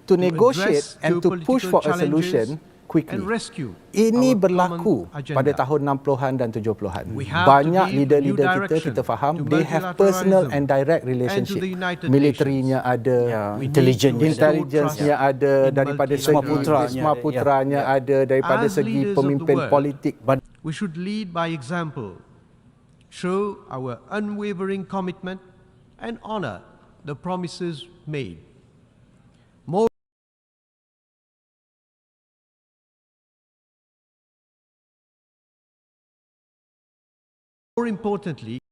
to negotiate and to push for a solution quickly. Ini berlaku pada tahun 60-an dan 70-an. Banyak leader-leader kita faham, they have personal and direct relationship. Militarinya ada, intelligence-nya ada, daripada segi Isma Putranya ada, daripada segi pemimpin politik. We should lead by example, show our unwavering commitment and honor the promises made. More importantly,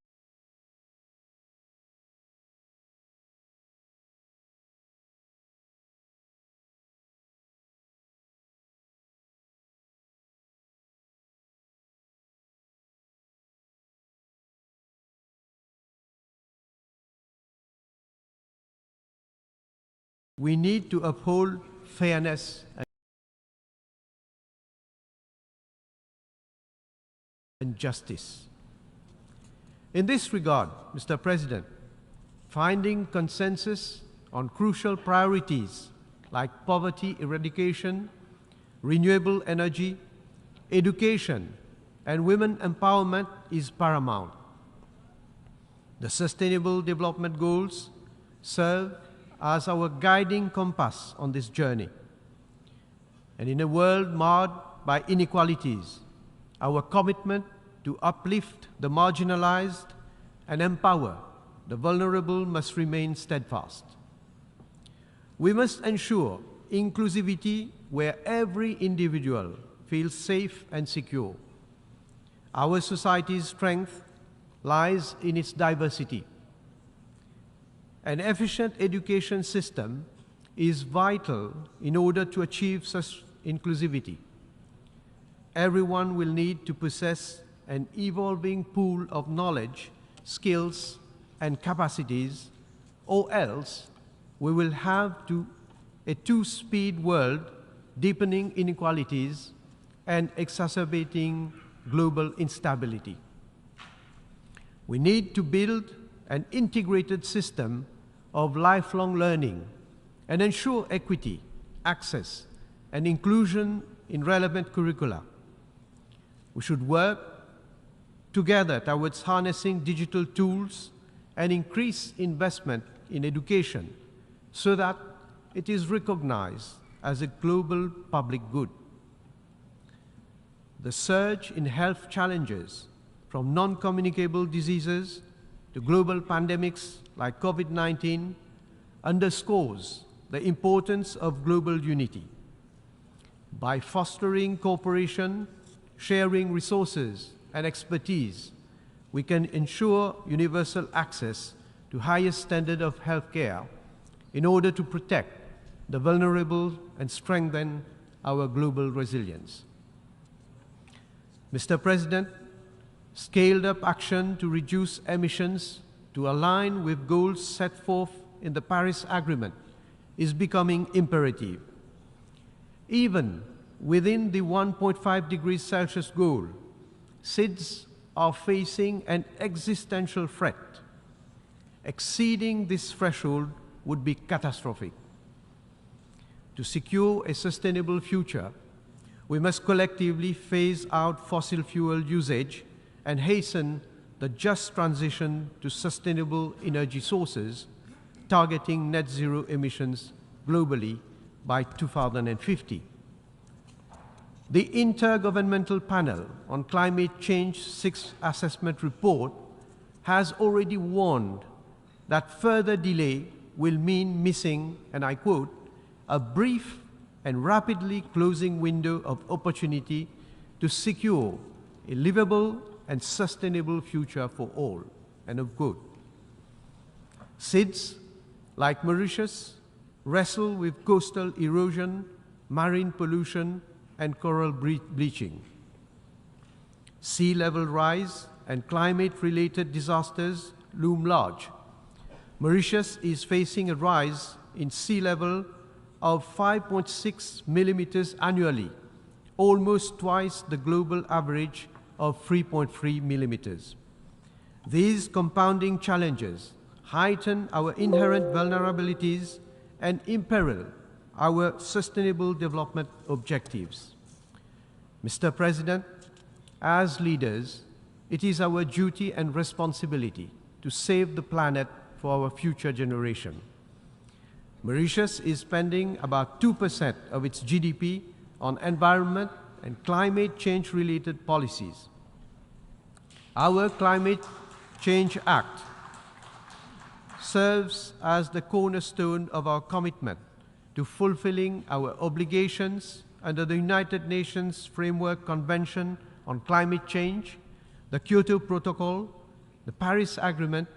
we need to uphold fairness and justice. In this regard, Mr. President, finding consensus on crucial priorities like poverty eradication, renewable energy, education, and women empowerment is paramount. The Sustainable Development Goals serve as our guiding compass on this journey. And in a world marred by inequalities, our commitment to uplift the marginalized and empower the vulnerable must remain steadfast. We must ensure inclusivity where every individual feels safe and secure. Our society's strength lies in its diversity. An efficient education system is vital in order to achieve such inclusivity. Everyone will need to possess an evolving pool of knowledge, skills, and capacities, or else we will have a two-speed world, deepening inequalities and exacerbating global instability. We need to build an integrated system of lifelong learning and ensure equity, access, and inclusion in relevant curricula. We should work together towards harnessing digital tools and increase investment in education so that it is recognized as a global public good. The surge in health challenges, from non-communicable diseases to global pandemics like COVID-19, underscores the importance of global unity. By fostering cooperation, sharing resources, and expertise, we can ensure universal access to highest standard of healthcare in order to protect the vulnerable and strengthen our global resilience. Mr. President, scaled-up action to reduce emissions to align with goals set forth in the Paris Agreement is becoming imperative. Even within the 1.5 degrees Celsius goal, SIDS are facing an existential threat. Exceeding this threshold would be catastrophic. To secure a sustainable future, we must collectively phase out fossil fuel usage and hasten the just transition to sustainable energy sources, targeting net zero emissions globally by 2050. The Intergovernmental Panel on Climate Change 6th Assessment Report has already warned that further delay will mean missing, and I quote, a brief and rapidly closing window of opportunity to secure a livable and sustainable future for all, end of quote. SIDS, like Mauritius, wrestle with coastal erosion, marine pollution, and coral bleaching. Sea level rise and climate-related disasters loom large. Mauritius is facing a rise in sea level of 5.6 millimeters annually, almost twice the global average of 3.3 millimeters. These compounding challenges heighten our inherent vulnerabilities and imperil our Sustainable Development Objectives. Mr. President, as leaders, it is our duty and responsibility to save the planet for our future generation. Mauritius is spending about 2% of its GDP on environment and climate change-related policies. Our Climate Change Act serves as the cornerstone of our commitment to fulfilling our obligations under the United Nations Framework Convention on Climate Change, the Kyoto Protocol, the Paris Agreement,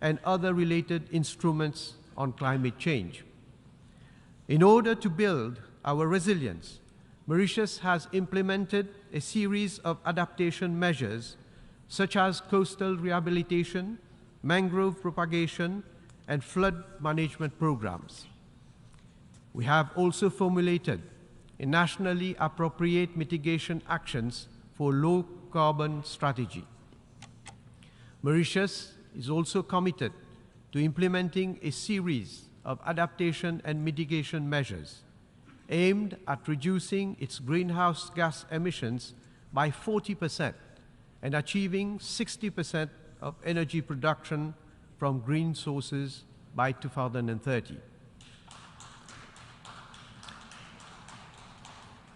and other related instruments on climate change. In order to build our resilience, Mauritius has implemented a series of adaptation measures such as coastal rehabilitation, mangrove propagation, and flood management programs. We have also formulated a nationally appropriate mitigation actions for low-carbon strategy. Mauritius is also committed to implementing a series of adaptation and mitigation measures aimed at reducing its greenhouse gas emissions by 40% and achieving 60% of energy production from green sources by 2030.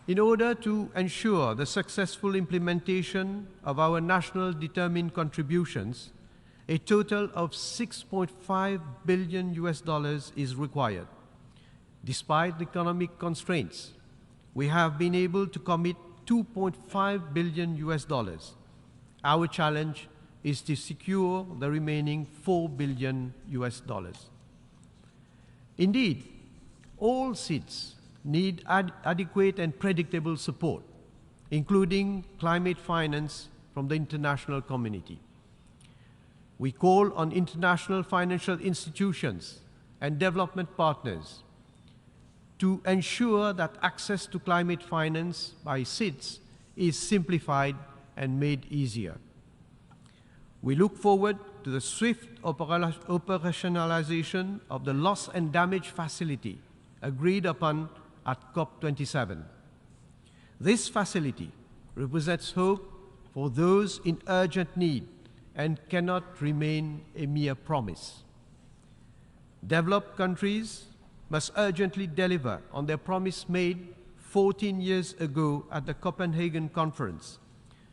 In order to ensure the successful implementation of our national determined contributions, a total of $6.5 billion is required. Despite the economic constraints, we have been able to commit $2.5 billion. Our challenge is to secure the remaining $4 billion. Indeed, all SIDS need adequate and predictable support, including climate finance from the international community. We call on international financial institutions and development partners to ensure that access to climate finance by SIDS is simplified and made easier. We look forward to the swift operationalization of the loss and damage facility agreed upon at COP27. This facility represents hope for those in urgent need and cannot remain a mere promise. Developed countries must urgently deliver on their promise made 14 years ago at the Copenhagen Conference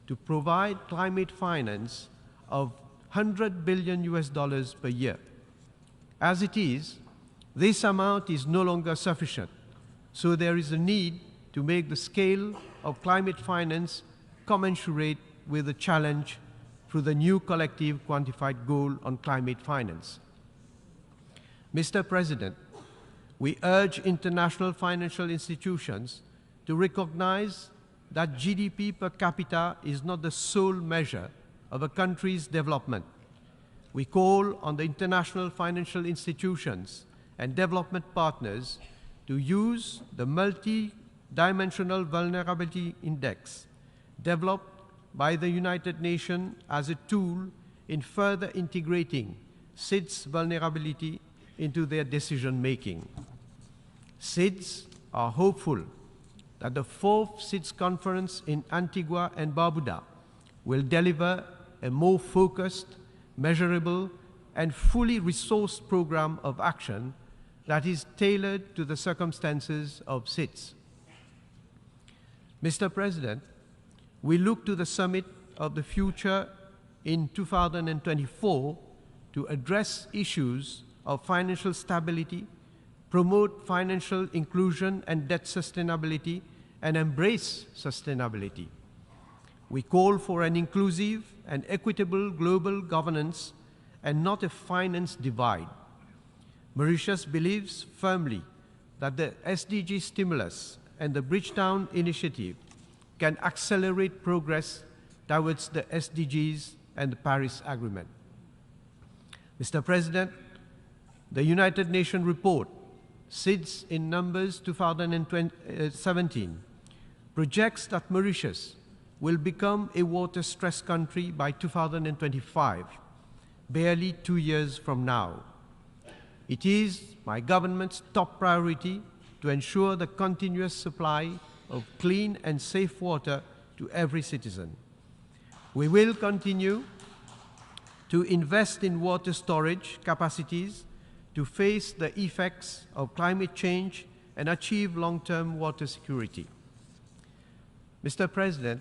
to provide climate finance of $100 billion per year. As it is, this amount is no longer sufficient, so there is a need to make the scale of climate finance commensurate with the challenge through the new collective quantified goal on climate finance. Mr. President, we urge international financial institutions to recognize that GDP per capita is not the sole measure of a country's development. We call on the international financial institutions and development partners to use the multi-dimensional vulnerability index developed by the United Nations as a tool in further integrating SIDS vulnerability into their decision-making. SIDS are hopeful that the 4th SIDS conference in Antigua and Barbuda will deliver a more focused, measurable, and fully resourced program of action that is tailored to the circumstances of SIDS. Mr. President, we look to the Summit of the Future in 2024 to address issues of financial stability, promote financial inclusion and debt sustainability, and embrace sustainability. We call for an inclusive and equitable global governance and not a finance divide. Mauritius believes firmly that the SDG stimulus and the Bridgetown initiative can accelerate progress towards the SDGs and the Paris Agreement. Mr. President, the United Nations report, SIDS in Numbers 2017, projects that Mauritius will become a water-stressed country by 2025, barely 2 years from now. It is my government's top priority to ensure the continuous supply of clean and safe water to every citizen. We will continue to invest in water storage capacities to face the effects of climate change and achieve long-term water security. Mr. President,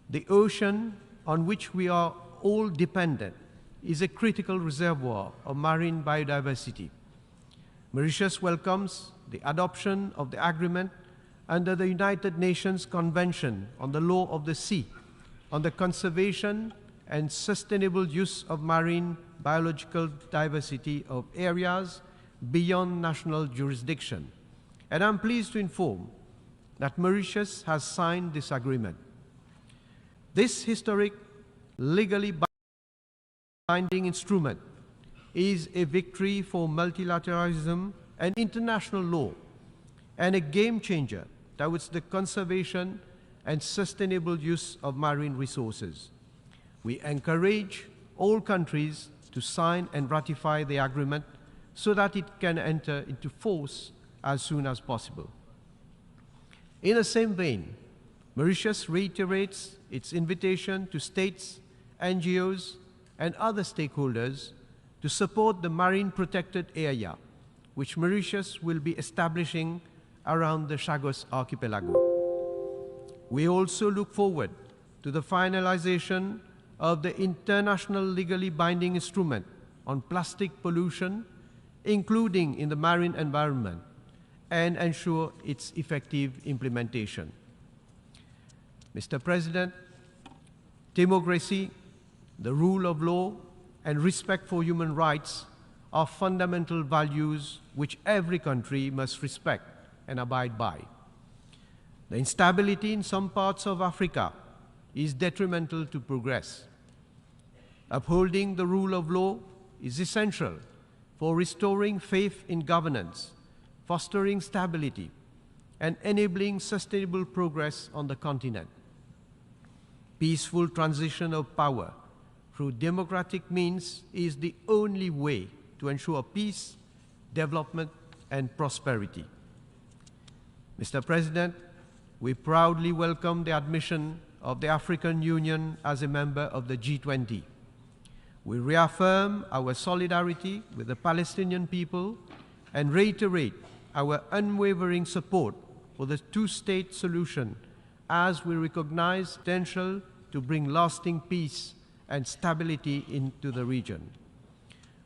the ocean on which we are all dependent is a critical reservoir of marine biodiversity. Mauritius welcomes the adoption of the agreement under the United Nations Convention on the Law of the Sea on the conservation and sustainable use of marine biological diversity of areas beyond national jurisdiction. And I'm pleased to inform that Mauritius has signed this agreement. This historic, legally binding instrument is a victory for multilateralism and international law, and a game changer towards the conservation and sustainable use of marine resources. We encourage all countries to sign and ratify the agreement so that it can enter into force as soon as possible. In the same vein, Mauritius reiterates its invitation to states, NGOs, and other stakeholders to support the marine protected area, which Mauritius will be establishing around the Chagos Archipelago. We also look forward to the finalization of the international legally binding instrument on plastic pollution, including in the marine environment, and ensure its effective implementation. Mr. President, democracy, the rule of law, and respect for human rights are fundamental values which every country must respect and abide by. The instability in some parts of Africa is detrimental to progress. Upholding the rule of law is essential for restoring faith in governance, fostering stability, and enabling sustainable progress on the continent. Peaceful transition of power through democratic means is the only way to ensure peace, development, and prosperity. Mr. President, we proudly welcome the admission of the African Union as a member of the G20. We reaffirm our solidarity with the Palestinian people and reiterate our unwavering support for the two-state solution as we recognize potential to bring lasting peace and stability into the region.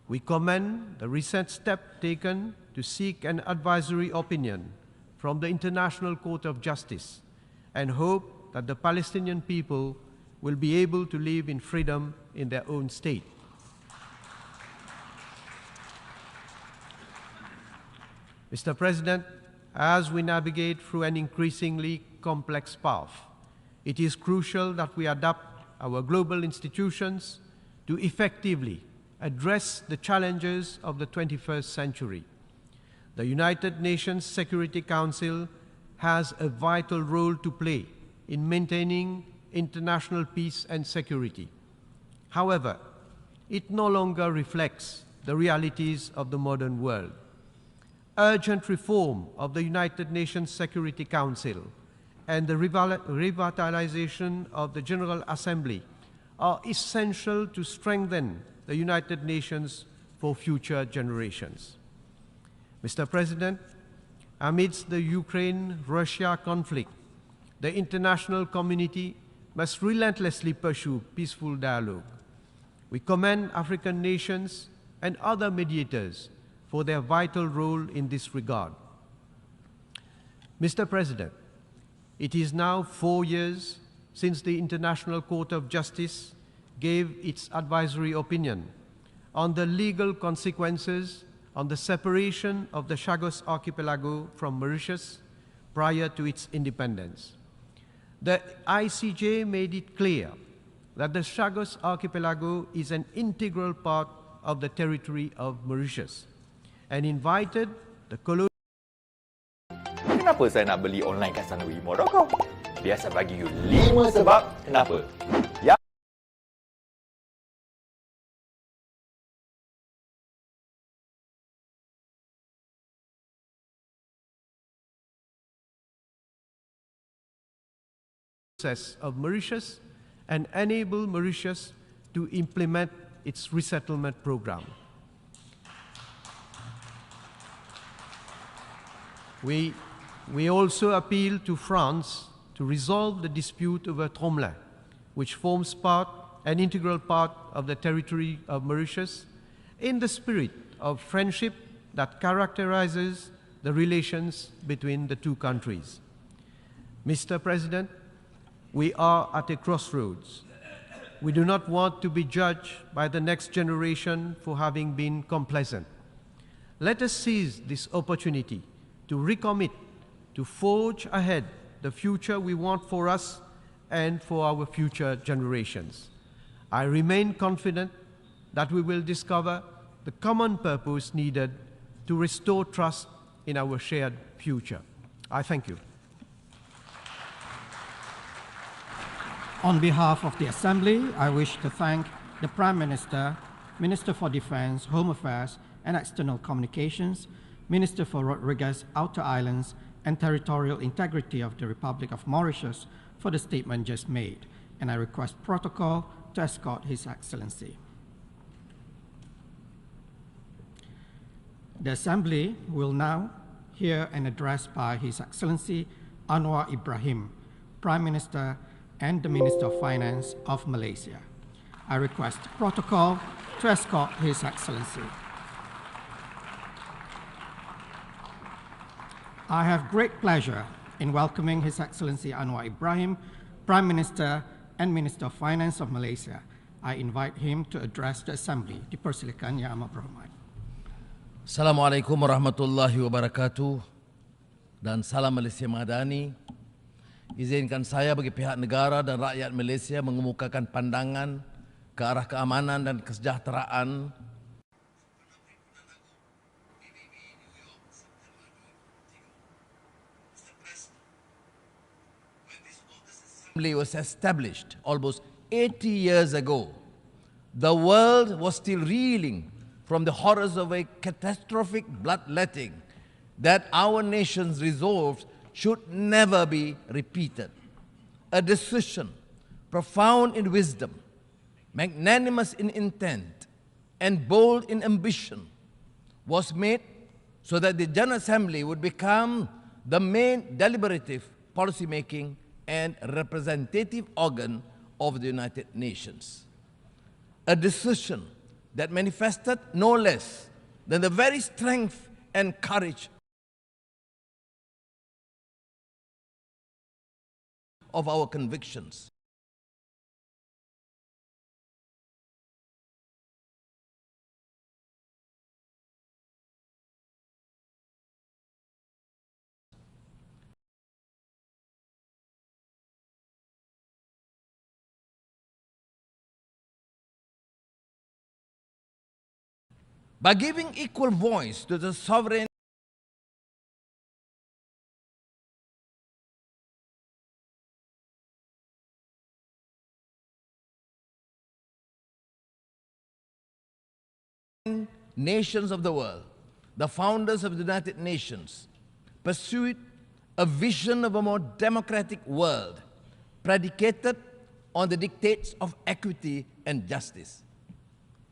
We commend the recent step taken to seek an advisory opinion from the International Court of Justice and hope that the Palestinian people will be able to live in freedom in their own state. Mr. President, as we navigate through an increasingly complex path, it is crucial that we adapt our global institutions to effectively address the challenges of the 21st century. The United Nations Security Council has a vital role to play in maintaining international peace and security. However, it no longer reflects the realities of the modern world. Urgent reform of the United Nations Security Council and the revitalization of the General Assembly are essential to strengthen the United Nations for future generations. Mr. President, amidst the Ukraine-Russia conflict, the international community must relentlessly pursue peaceful dialogue. We commend African nations and other mediators for their vital role in this regard. Mr. President, it is now 4 years since the International Court of Justice gave its advisory opinion on the legal consequences on the separation of the Chagos Archipelago from Mauritius prior to its independence. The ICJ made it clear that the Chagos Archipelago is an integral part of the territory of Mauritius and invited the colonial. Kenapa saya nak beli online kat sanawimo.com? Biasa bagi you 5 sebab kenapa. process of Mauritius and enable Mauritius to implement its resettlement program. We also appeal to France to resolve the dispute over Tromblin, which forms an integral part of the territory of Mauritius, in the spirit of friendship that characterizes the relations between the two countries. Mr. President, we are at a crossroads. We do not want to be judged by the next generation for having been complacent. Let us seize this opportunity to recommit, to forge ahead the future we want for us and for our future generations. I remain confident that we will discover the common purpose needed to restore trust in our shared future. I thank you. On behalf of the Assembly, I wish to thank the Prime Minister, Minister for Defense, Home Affairs and External Communications, Minister for Rodriguez, Outer Islands and Territorial Integrity of the Republic of Mauritius for the statement just made, and I request protocol to escort His Excellency. The Assembly will now hear an address by His Excellency Anwar Ibrahim, Prime Minister and the Minister of Finance of Malaysia. I request protocol to escort His Excellency. I have great pleasure in welcoming His Excellency Anwar Ibrahim, Prime Minister and Minister of Finance of Malaysia. I invite him to address the Assembly. Dipersilakan Yang Amat Berhormat. Assalamualaikum warahmatullahi wabarakatuh dan salam Malaysia Madani. Izinkan saya bagi pihak negara dan rakyat Malaysia mengemukakan pandangan ke arah keamanan dan kesejahteraan was established almost 80 years ago. The world was still reeling from the horrors of a catastrophic bloodletting that our nations resolved should never be repeated. A decision profound in wisdom, magnanimous in intent, and bold in ambition was made so that the General Assembly would become the main deliberative, policy-making, and representative organ of the United Nations. A decision that manifested no less than the very strength and courage of our convictions. By giving equal voice to the sovereign nations of the world, the founders of the United Nations pursued a vision of a more democratic world predicated on the dictates of equity and justice.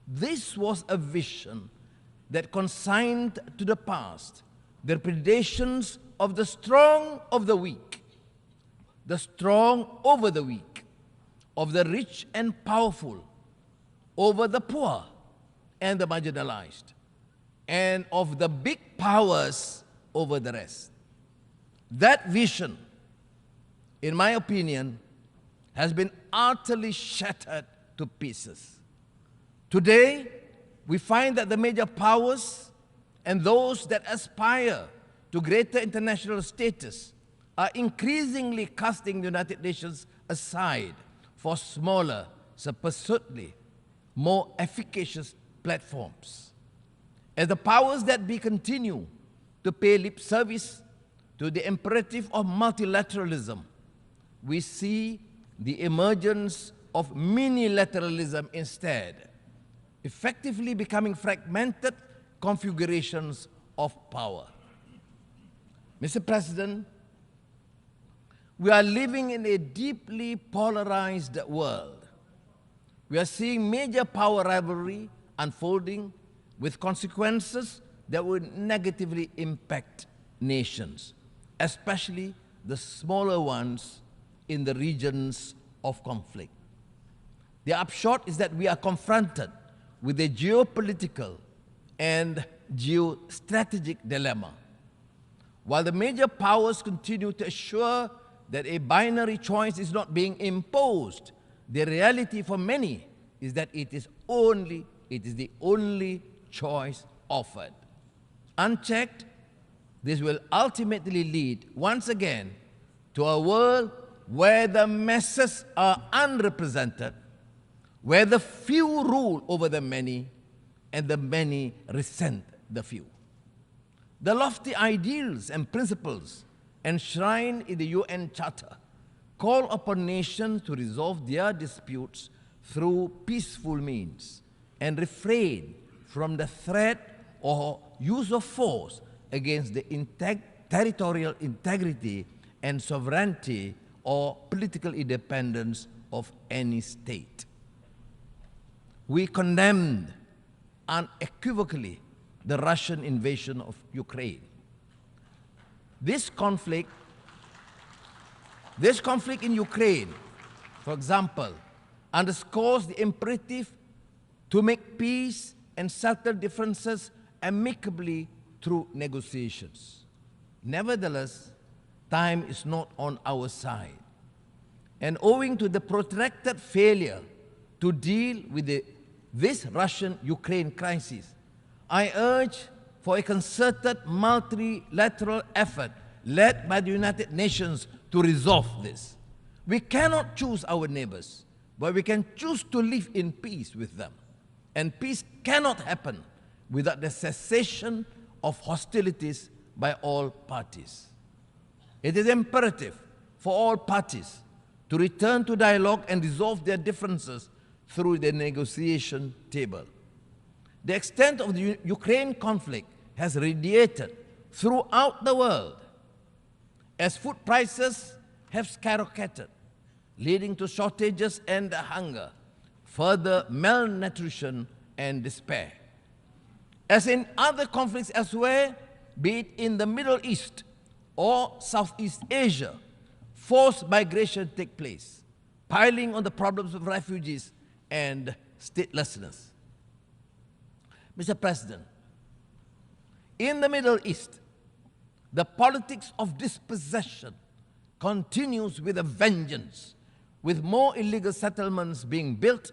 This was a vision that consigned to the past the predations of the strong of the weak, the strong over the weak, of the rich and powerful over the poor and the marginalized, and of the big powers over the rest. That vision, in my opinion, has been utterly shattered to pieces. Today, we find that the major powers and those that aspire to greater international status are increasingly casting the United Nations aside for smaller, supposedly more efficacious platforms. As the powers that be continue to pay lip service to the imperative of multilateralism, we see the emergence of minilateralism instead, effectively becoming fragmented configurations of power. Mr. President, We are living in a deeply polarized world. We are seeing major power rivalry unfolding with consequences that would negatively impact nations, especially the smaller ones in the regions of conflict. The upshot is that we are confronted with a geopolitical and geostrategic dilemma. While the major powers continue to assure that a binary choice is not being imposed, the reality for many is that it is the only choice offered. Unchecked, this will ultimately lead, once again, to a world where the masses are unrepresented, where the few rule over the many, and the many resent the few. The lofty ideals and principles enshrined in the UN Charter call upon nations to resolve their disputes through peaceful means and refrain from the threat or use of force against the territorial integrity and sovereignty or political independence of any state. We condemned unequivocally the Russian invasion of Ukraine. This conflict in Ukraine, for example, underscores the imperative to make peace and settle differences amicably through negotiations. Nevertheless, time is not on our side. And owing to the protracted failure to deal with this Russian-Ukraine crisis, I urge for a concerted multilateral effort led by the United Nations to resolve this. We cannot choose our neighbors, but we can choose to live in peace with them. And peace cannot happen without the cessation of hostilities by all parties. It is imperative for all parties to return to dialogue and resolve their differences through the negotiation table. The extent of the Ukraine conflict has radiated throughout the world as food prices have skyrocketed, leading to shortages and hunger, further malnutrition and despair. As in other conflicts elsewhere, be it in the Middle East or Southeast Asia, forced migration take place, piling on the problems of refugees and statelessness. Mr. President, in the Middle East, the politics of dispossession continues with a vengeance, with more illegal settlements being built,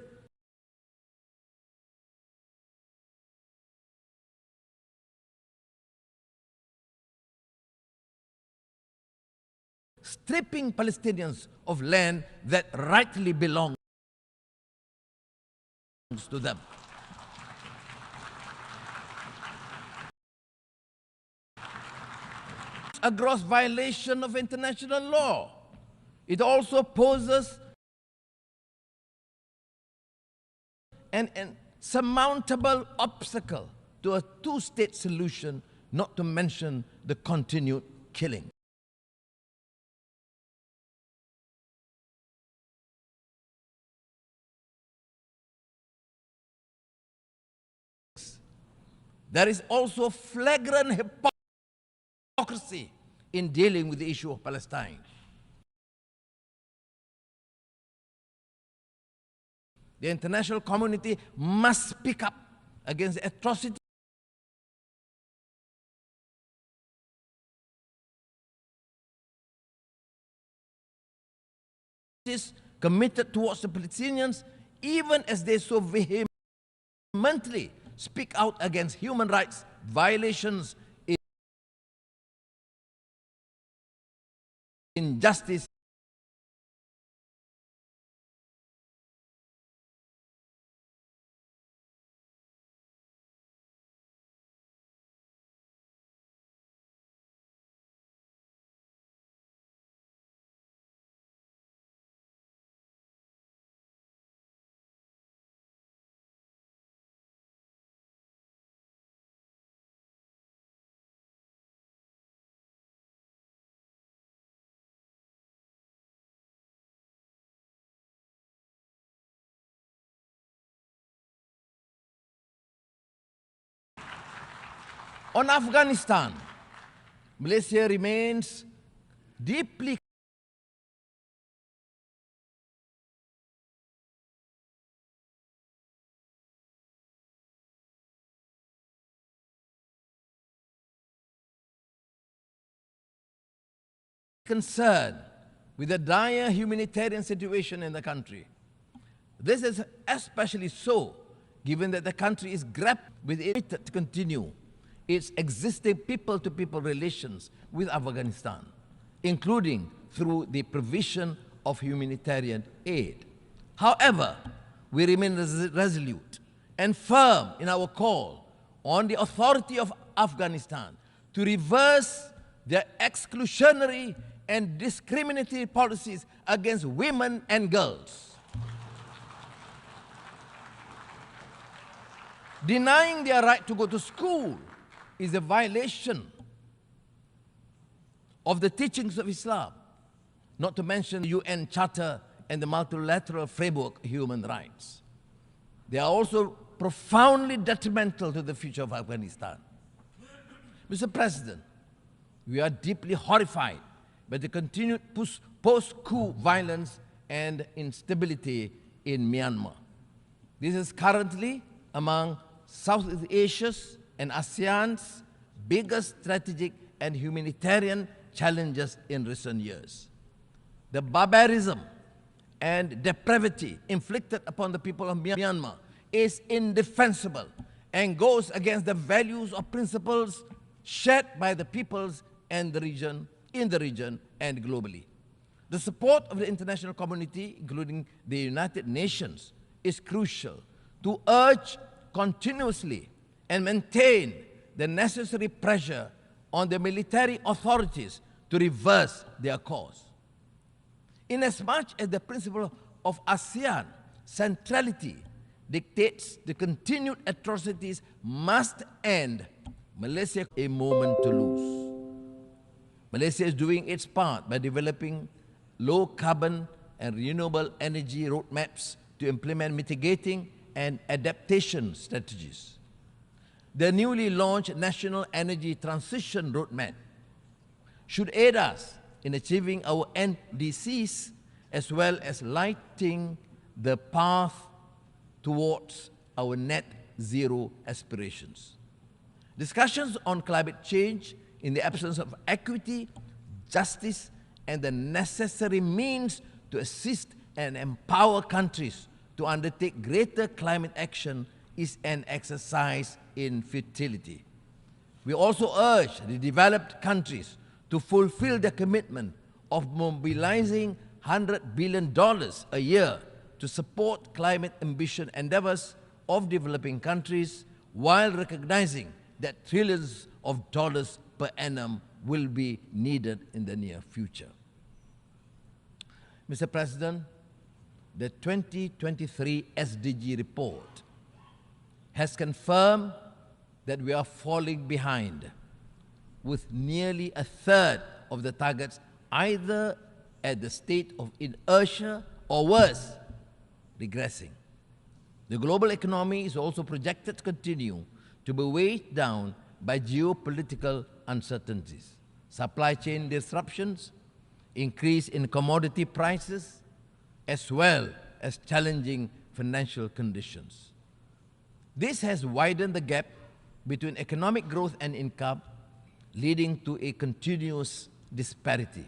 stripping Palestinians of land that rightly belongs to them. A gross violation of international law. It also poses an insurmountable obstacle to a two-state solution, not to mention the continued killing. There is also flagrant hypocrisy in dealing with the issue of Palestine. The international community must speak up against the atrocities committed towards the Palestinians, even as they so vehemently speak out against human rights violations, injustice, On Afghanistan, Malaysia remains deeply concerned with the dire humanitarian situation in the country. This is especially so given that the country is grappling with it to continue its existing people-to-people relations with Afghanistan, including through the provision of humanitarian aid. However, we remain resolute and firm in our call on the authority of Afghanistan to reverse their exclusionary and discriminatory policies against women and girls. Denying their right to go to school is a violation of the teachings of Islam, not to mention the UN Charter and the multilateral framework of human rights. They are also profoundly detrimental to the future of Afghanistan. Mr. President, we are deeply horrified by the continued post-coup violence and instability in Myanmar. This is currently among Southeast Asia's and ASEAN's biggest strategic and humanitarian challenges in recent years. The barbarism and depravity inflicted upon the people of Myanmar is indefensible and goes against the values or principles shared by the peoples and the region, in the region and globally. The support of the international community, including the United Nations, is crucial to urge continuously and maintain the necessary pressure on the military authorities to reverse their course. Inasmuch as the principle of ASEAN centrality dictates the continued atrocities must end, Malaysia has a moment to lose. Malaysia is doing its part by developing low carbon and renewable energy roadmaps to implement mitigating and adaptation strategies. The newly launched National Energy Transition Roadmap should aid us in achieving our NDCs as well as lighting the path towards our net zero aspirations. Discussions on climate change in the absence of equity, justice, and the necessary means to assist and empower countries to undertake greater climate action is an exercise in futility. We also urge the developed countries to fulfill their commitment of mobilizing $100 billion a year to support climate ambition endeavors of developing countries while recognizing that trillions of dollars per annum will be needed in the near future. Mr. President, the 2023 SDG report has confirmed that we are falling behind, with nearly a third of the targets either at the state of inertia or worse, regressing. The global economy is also projected to continue to be weighed down by geopolitical uncertainties, supply chain disruptions, increase in commodity prices, as well as challenging financial conditions. This has widened the gap between economic growth and income, leading to a continuous disparity.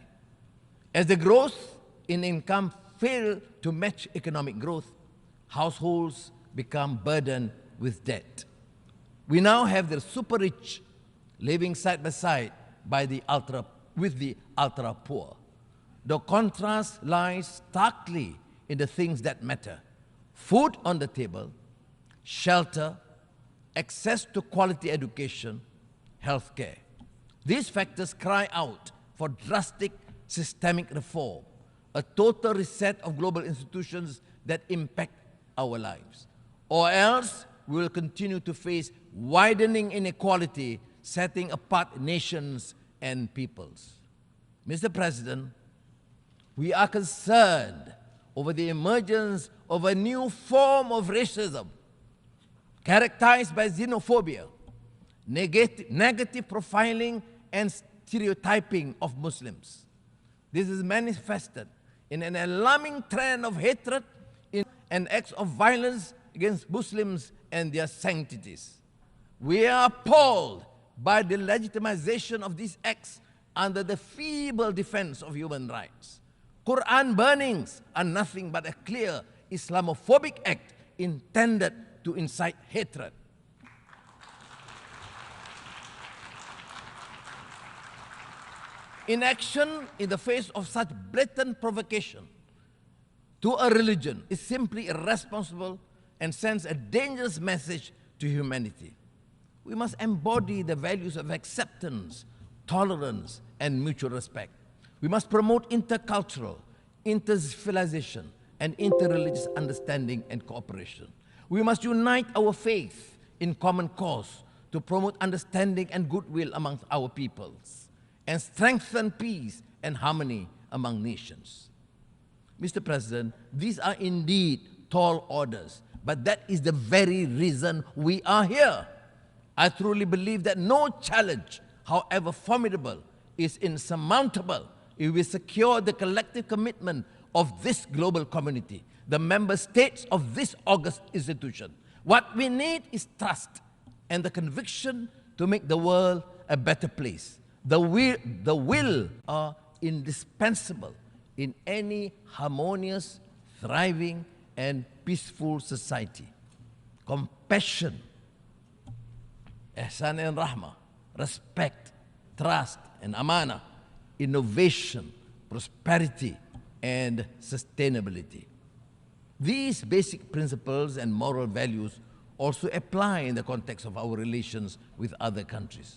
As the growth in income fails to match economic growth, households become burdened with debt. We now have the super rich living side by side with the ultra poor. The contrast lies starkly in the things that matter: food on the table, shelter, access to quality education, healthcare. These factors cry out for drastic systemic reform, a total reset of global institutions that impact our lives. Or else we will continue to face widening inequality, setting apart nations and peoples. Mr. President, we are concerned over the emergence of a new form of racism characterized by xenophobia negative profiling and stereotyping of Muslims. This is manifested in an alarming trend of hatred and acts of violence against Muslims and their sanctities. We are appalled by the legitimization of these acts under the feeble defense of human rights. Quran burnings are nothing but a clear Islamophobic act intended to incite hatred. Inaction in the face of such blatant provocation to a religion is simply irresponsible and sends a dangerous message to humanity. We must embody the values of acceptance, tolerance, and mutual respect. We must promote intercultural, inter-civilization, and inter-religious understanding and cooperation. We must unite our faith in common cause to promote understanding and goodwill amongst our peoples and strengthen peace and harmony among nations. Mr. President, these are indeed tall orders, but that is the very reason we are here. I truly believe that no challenge, however formidable, is insurmountable if we secure the collective commitment of this global community, the member states of this august institution. What we need is trust and the conviction to make the world a better place. The will are indispensable in any harmonious, thriving, and peaceful society. Compassion, ihsan and rahmah, respect, trust and amana, innovation, prosperity, and sustainability. These basic principles and moral values also apply in the context of our relations with other countries.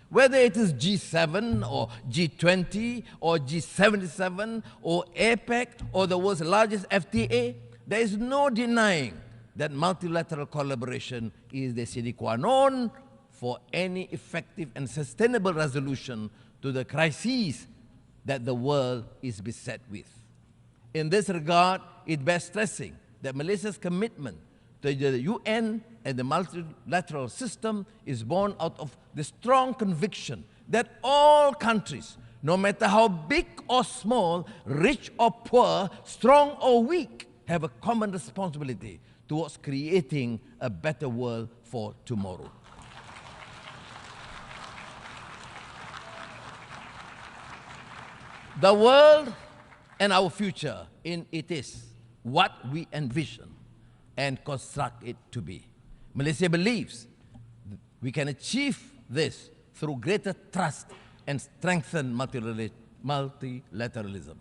Whether it is G7 or G20 or G77 or APEC or the world's largest FTA, there is no denying that multilateral collaboration is the sine qua non for any effective and sustainable resolution to the crises that the world is beset with. In this regard, it bears stressing that Malaysia's commitment to the UN and the multilateral system is born out of the strong conviction that all countries, no matter how big or small, rich or poor, strong or weak, have a common responsibility towards creating a better world for tomorrow. The world and our future it is what we envision and construct it to be. Malaysia believes we can achieve this through greater trust and strengthen multilateralism.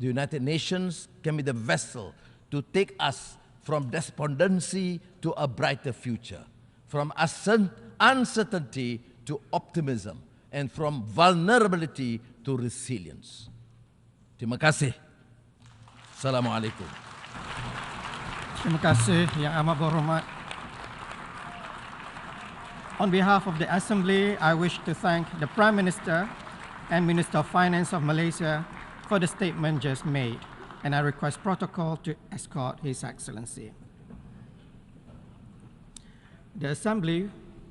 The United Nations can be the vessel to take us from despondency to a brighter future, from uncertainty to optimism, and from vulnerability to resilience. Terima kasih. Assalamualaikum. Terima kasih Yang Amat Berhormat. On behalf of the Assembly, I wish to thank the Prime Minister and Minister of Finance of Malaysia for the statement just made, and I request protocol to escort His Excellency. The Assembly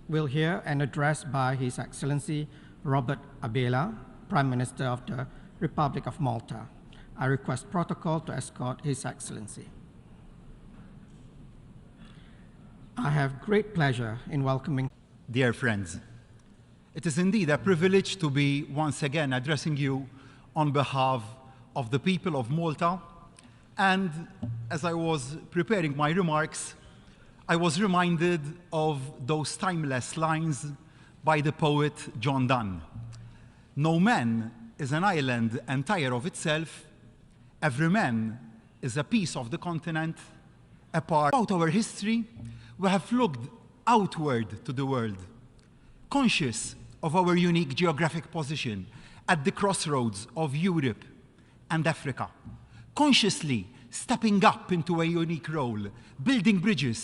will hear an address by His Excellency Robert Abela, Prime Minister of the Republic of Malta. I request protocol to escort His Excellency. I have great pleasure in welcoming. Dear friends, it is indeed a privilege to be once again addressing you on behalf of the people of Malta. And as I was preparing my remarks, I was reminded of those timeless lines by the poet John Donne. No man is an island entire of itself. Every man is a piece of the continent, a part. About our history, we have looked outward to the world, conscious of our unique geographic position at the crossroads of Europe and Africa, consciously stepping up into a unique role, building bridges